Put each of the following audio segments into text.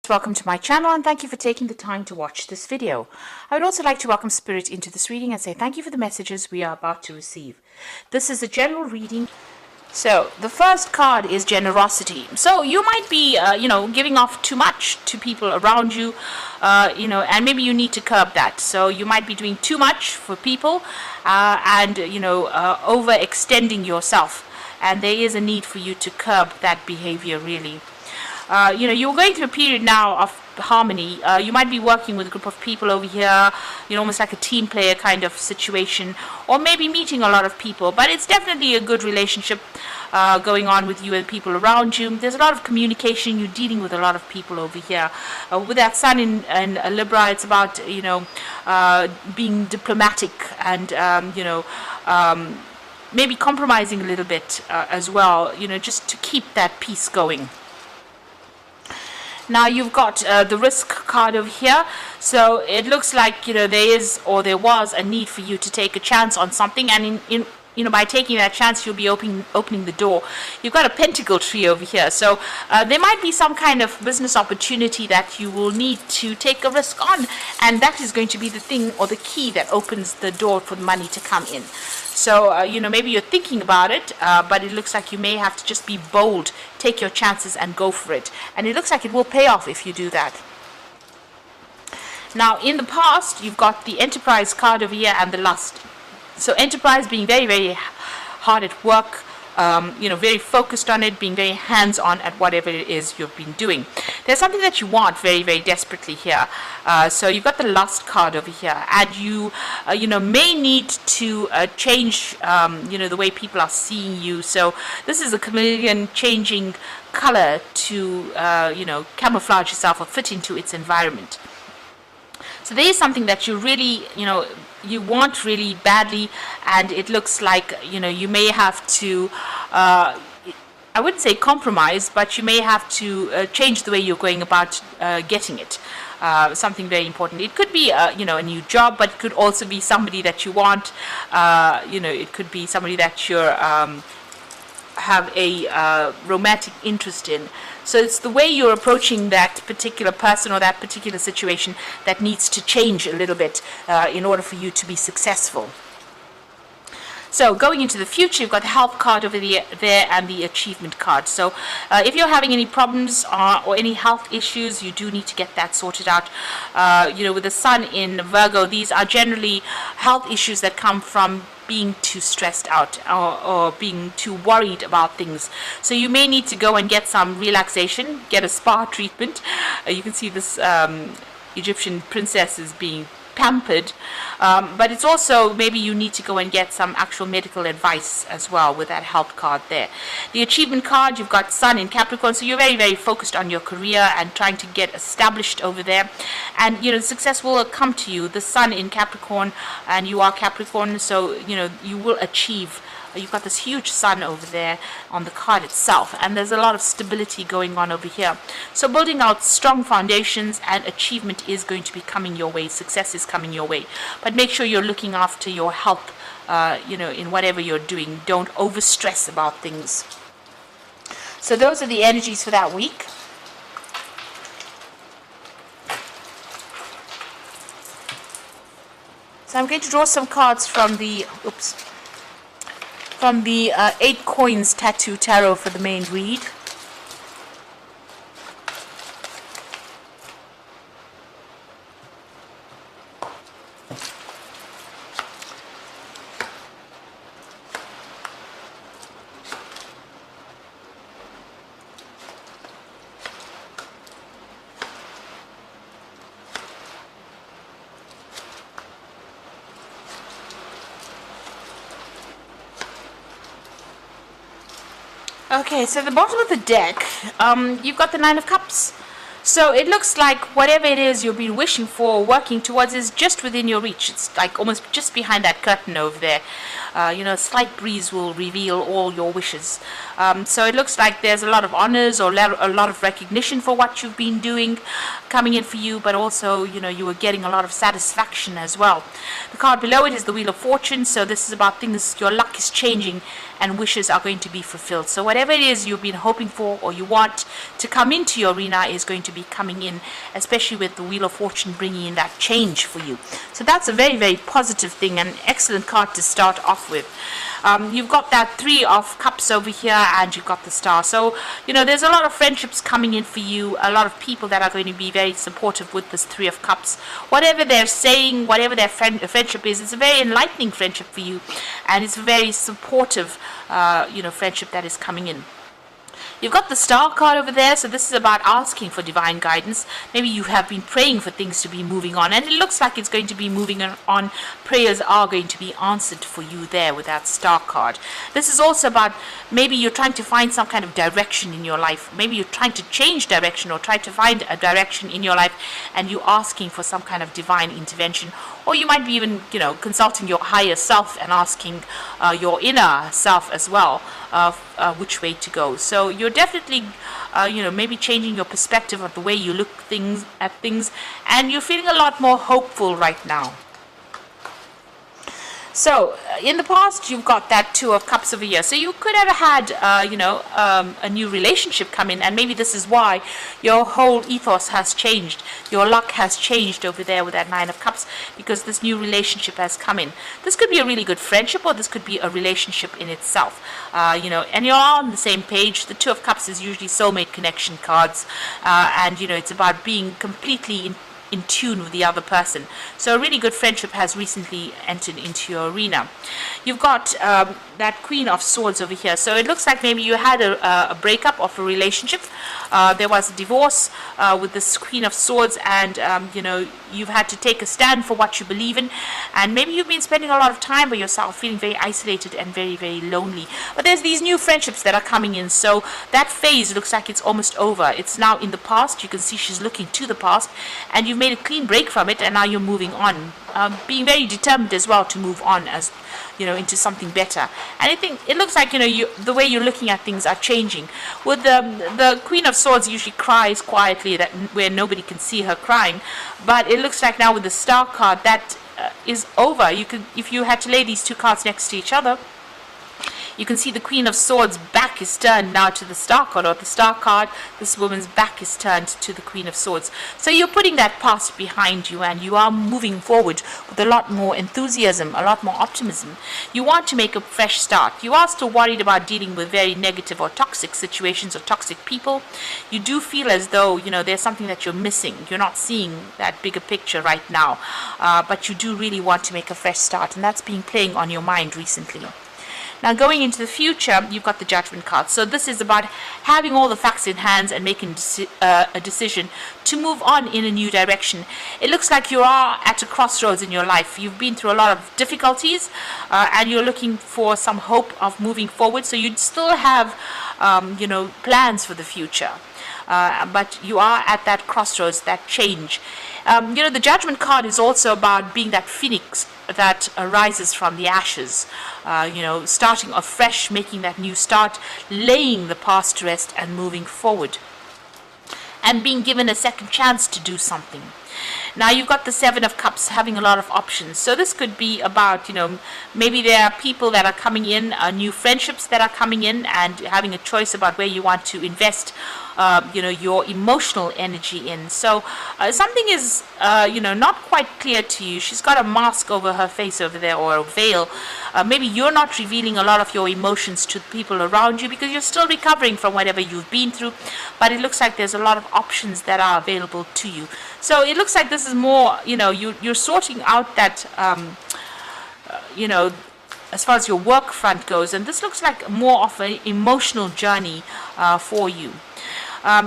Welcome to my channel and thank you for taking the time to watch this video. I would also like to welcome Spirit into this reading and say thank you for the messages we are about to receive. This is a general reading. So the first card is generosity. So you might be, giving off too much to people around you, and maybe you need to curb that. So you might be doing too much for people and overextending yourself. And there is a need for you to curb that behavior really. You're going through a period now of harmony. You might be working with a group of people over here, almost like a team player kind of situation, or maybe meeting a lot of people, but it's definitely a good relationship going on with you and people around you. There's a lot of communication. You're dealing with a lot of people over here. With that sun in Libra, it's about, being diplomatic and, maybe compromising a little bit as well, just to keep that peace going. Now you've got the risk card over here. So it looks like, there was a need for you to take a chance on something, and by taking that chance, you'll be opening the door. You've got a pentacle tree over here. So there might be some kind of business opportunity that you will need to take a risk on, and that is going to be the thing or the key that opens the door for the money to come in. So, maybe you're thinking about it, but it looks like you may have to just be bold, take your chances and go for it. And it looks like it will pay off if you do that. Now, in the past, you've got the Enterprise card over here and the Lust. So Enterprise being very, very hard at work, very focused on it, being very hands-on at whatever it is you've been doing. There's something that you want very, very desperately here. So you've got the Lust card over here, and you, may need to change, the way people are seeing you. So this is a chameleon changing color to, camouflage yourself or fit into its environment. So there is something that you really, you want really badly, and it looks like, you may have to, I wouldn't say compromise, but you may have to change the way you're going about getting it. Something very important. It could be, a new job, but it could also be somebody that you want. It could be somebody that you're have a romantic interest in. So it's the way you're approaching that particular person or that particular situation that needs to change a little bit in order for you to be successful. So going into the future, you've got the health card over there and the achievement card. So if you're having any problems or any health issues, you do need to get that sorted out. With the sun in Virgo, these are generally health issues that come from being too stressed out or being too worried about things. So you may need to go and get some relaxation, get a spa treatment. You can see this Egyptian princess is being pampered, but it's also maybe you need to go and get some actual medical advice as well with that health card there. The achievement card, you've got sun in Capricorn, so you're very, very focused on your career and trying to get established over there, and success will come to you. The sun in Capricorn, and you are Capricorn, so you will achieve. You've got this huge sun over there on the card itself, and there's a lot of stability going on over here. So building out strong foundations, and achievement is going to be coming your way. Success is coming your way. But make sure you're looking after your health, in whatever you're doing. Don't overstress about things. So those are the energies for that week. So I'm going to draw some cards from the, from the 8 Coins Tattoo Tarot for the main read. Okay, so the bottom of the deck, you've got the Nine of Cups. So it looks like whatever it is you've been wishing for, working towards, is just within your reach. It's like almost just behind that curtain over there. A slight breeze will reveal all your wishes. So it looks like there's a lot of honors or a lot of recognition for what you've been doing coming in for you, but also, you are getting a lot of satisfaction as well. The card below it is the Wheel of Fortune, so this is about things, your luck is changing and wishes are going to be fulfilled. So whatever it is you've been hoping for or you want to come into your arena is going to be coming in, especially with the Wheel of Fortune bringing in that change for you. So that's a very, very positive thing, and an excellent card to start off with. You've got that Three of Cups over here, and you've got the Star. So, there's a lot of friendships coming in for you, a lot of people that are going to be very supportive with this Three of Cups. Whatever they're saying, whatever their friendship is, it's a very enlightening friendship for you, and it's a very supportive, friendship that is coming in. You've got the Star card over there, so this is about asking for divine guidance. Maybe you have been praying for things to be moving on, and it looks like it's going to be moving on. Prayers are going to be answered for you there with that Star card. This is also about maybe you're trying to find some kind of direction in your life. Maybe you're trying to change direction or try to find a direction in your life, and you're asking for some kind of divine intervention. Or you might be even, consulting your higher self and asking your inner self as well which way to go. So you're definitely, maybe changing your perspective of the way you look at things, and you're feeling a lot more hopeful right now. So, in the past, you've got that Two of Cups over here. So you could have had, a new relationship come in, and maybe this is why your whole ethos has changed. Your luck has changed over there with that Nine of Cups, because this new relationship has come in. This could be a really good friendship, or this could be a relationship in itself. And you're all on the same page. The Two of Cups is usually soulmate connection cards, and, it's about being completely in tune with the other person. So a really good friendship has recently entered into your arena. You've got that Queen of Swords over here. So it looks like maybe you had a breakup of a relationship. There was a divorce with this Queen of Swords, and you've had to take a stand for what you believe in, and maybe you've been spending a lot of time by yourself, feeling very isolated and very, very lonely. But there's these new friendships that are coming in, so that phase looks like it's almost over. It's now in the past. You can see she's looking to the past, and you've made a clean break from it, and now you're moving on, being very determined as well to move on as into something better. And I think it looks like the way you're looking at things are changing. With the Queen of Swords usually cries quietly, that where nobody can see her crying, but it looks like now with the Star card that is over. You could, if you had to lay these two cards next to each other, you can see the Queen of Swords' back is turned now to the Star card, or the Star card, this woman's back is turned to the Queen of Swords. So you're putting that past behind you, and you are moving forward with a lot more enthusiasm, a lot more optimism. You want to make a fresh start. You are still worried about dealing with very negative or toxic situations or toxic people. You do feel as though, there's something that you're missing. You're not seeing that bigger picture right now, but you do really want to make a fresh start, and that's been playing on your mind recently. Now, going into the future, you've got the Judgment card. So this is about having all the facts in hand and making a decision to move on in a new direction. It looks like you are at a crossroads in your life. You've been through a lot of difficulties, and you're looking for some hope of moving forward. So you still have, plans for the future. But you are at that crossroads, that change. The Judgment card is also about being that phoenix that arises from the ashes, starting afresh, making that new start, laying the past to rest and moving forward, and being given a second chance to do something. Now you've got the Seven of Cups, having a lot of options. So this could be about, maybe there are people that are coming in, new friendships that are coming in, and having a choice about where you want to invest, your emotional energy in. So something is, not quite clear to you. She's got a mask over her face over there, or a veil. Maybe you're not revealing a lot of your emotions to the people around you because you're still recovering from whatever you've been through. But it looks like there's a lot of options that are available to you. So it looks like this is more, you're sorting out that, as far as your work front goes, and this looks like more of an emotional journey for you.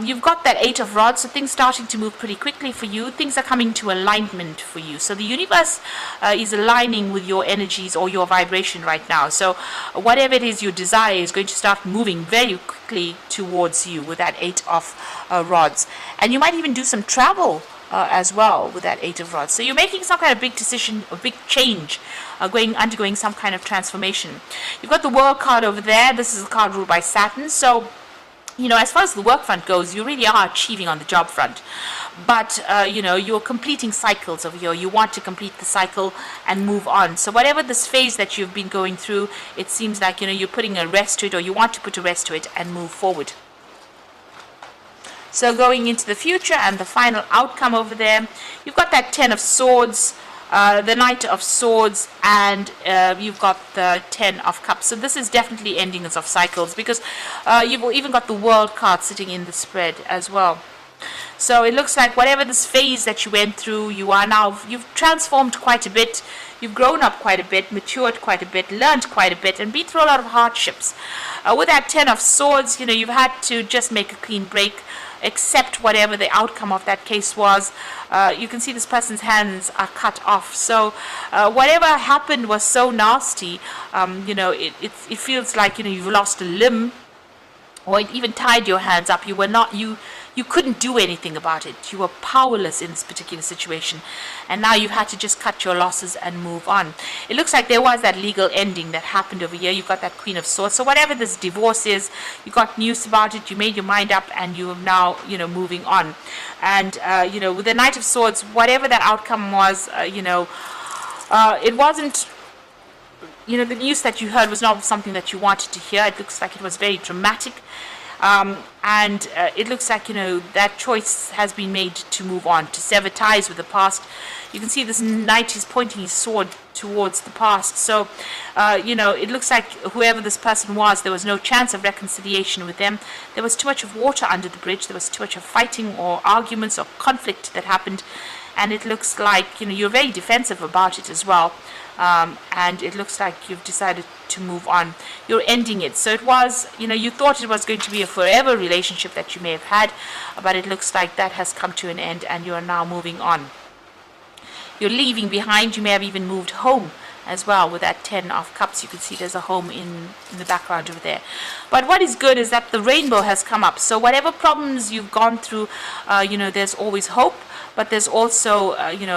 You've got that Eight of Rods, so things starting to move pretty quickly for you. Things are coming to alignment for you. So the universe is aligning with your energies or your vibration right now. So whatever it is you desire is going to start moving very quickly towards you with that Eight of Rods. And you might even do some travel as well with that Eight of Rods. So you're making some kind of big decision, a big change, undergoing some kind of transformation. You've got the World card over there. This is a card ruled by Saturn. So, as far as the work front goes, you really are achieving on the job front. But, you're completing cycles over here. You want to complete the cycle and move on. So whatever this phase that you've been going through, it seems like, you're putting a rest to it, or you want to put a rest to it and move forward. So going into the future and the final outcome over there, you've got that Ten of Swords, the Knight of Swords, and you've got the Ten of Cups. So this is definitely endings of cycles, because you've even got the World card sitting in the spread as well. So it looks like whatever this phase that you went through, you've transformed quite a bit, you've grown up quite a bit, matured quite a bit, learned quite a bit, and been through a lot of hardships. With that Ten of Swords, you've had to just make a clean break, accept whatever the outcome of that case was. You can see this person's hands are cut off. So whatever happened was so nasty. It feels like you've lost a limb, or it even tied your hands up. You couldn't do anything about it. You were powerless in this particular situation, and now you've had to just cut your losses and move on. It looks like there was that legal ending that happened over here. You've got that Queen of Swords. So whatever this divorce is, you got news about it, you made your mind up, and you are now, moving on. And, with the Knight of Swords, whatever that outcome was, it wasn't, the news that you heard was not something that you wanted to hear. It looks like it was very dramatic. And it looks like, that choice has been made to move on, to sever ties with the past. You can see this knight is pointing his sword towards the past. So, it looks like whoever this person was, there was no chance of reconciliation with them. There was too much of water under the bridge. There was too much of fighting or arguments or conflict that happened. And it looks like, you're very defensive about it as well. And it looks like you've decided to move on. You're ending it. So it was, you thought it was going to be a forever relationship that you may have had, but it looks like that has come to an end, and you are now moving on. You're leaving behind. You may have even moved home as well with that Ten of Cups. You can see there's a home in the background over there. But what is good is that the rainbow has come up. So whatever problems you've gone through, there's always hope. But there's also,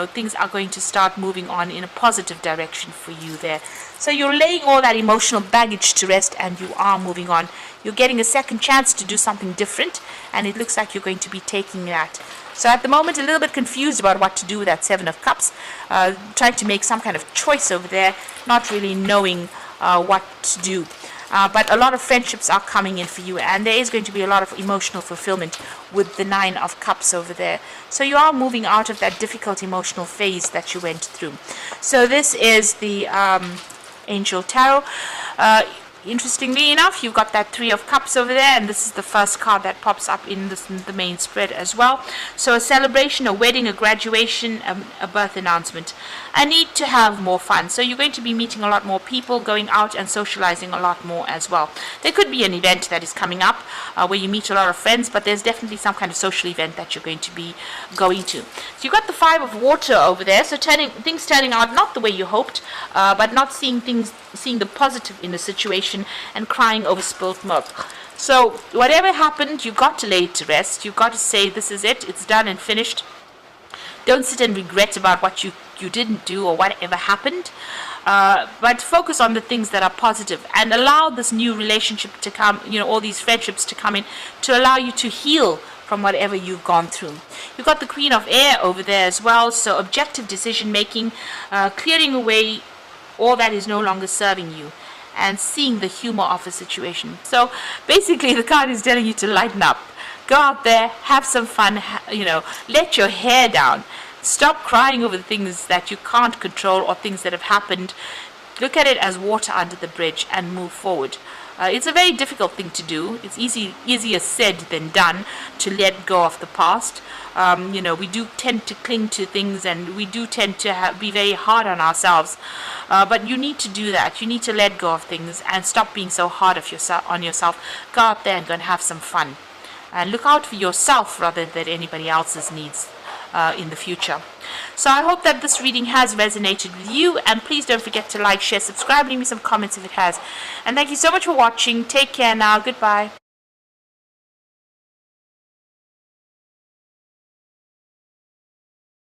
things are going to start moving on in a positive direction for you there. So you're laying all that emotional baggage to rest, and you are moving on. You're getting a second chance to do something different, and it looks like you're going to be taking that. So at the moment, a little bit confused about what to do with that Seven of Cups, trying to make some kind of choice over there, not really knowing what to do. But a lot of friendships are coming in for you, and there is going to be a lot of emotional fulfillment with the Nine of Cups over there. So you are moving out of that difficult emotional phase that you went through. So this is the Angel Tarot. Interestingly enough, you've got that Three of Cups over there, and this is the first card that pops up in the main spread as well. So a celebration, a wedding, a graduation, a birth announcement. A need to have more fun. So you're going to be meeting a lot more people, going out and socializing a lot more as well. There could be an event that is coming up where you meet a lot of friends, but there's definitely some kind of social event that you're going to be going to. So you've got the Five of Water over there, so things turning out not the way you hoped, but not seeing the positive in the situation, and crying over spilt milk. So whatever happened, you've got to lay it to rest. You've got to say, this is it, it's done and finished. Don't sit and regret about what you didn't do or whatever happened, but focus on the things that are positive, and allow this new relationship to come, all these friendships to come in, to allow you to heal from whatever you've gone through. You've got the Queen of Air over there as well, so objective decision making, clearing away all that is no longer serving you, and seeing the humor of a situation. So basically the card is telling you to lighten up. Go out there, have some fun, let your hair down. Stop crying over the things that you can't control or things that have happened. Look at it as water under the bridge and move forward. It's a very difficult thing to do. It's easier said than done to let go of the past. We do tend to cling to things, and we do tend to be very hard on ourselves. But you need to do that. You need to let go of things and stop being so hard on yourself. Go out there and go and have some fun. And look out for yourself rather than anybody else's needs in the future. So I hope that this reading has resonated with you, and please don't forget to like, share, subscribe, leave me some comments if it has. And thank you so much for watching. Take care now. Goodbye.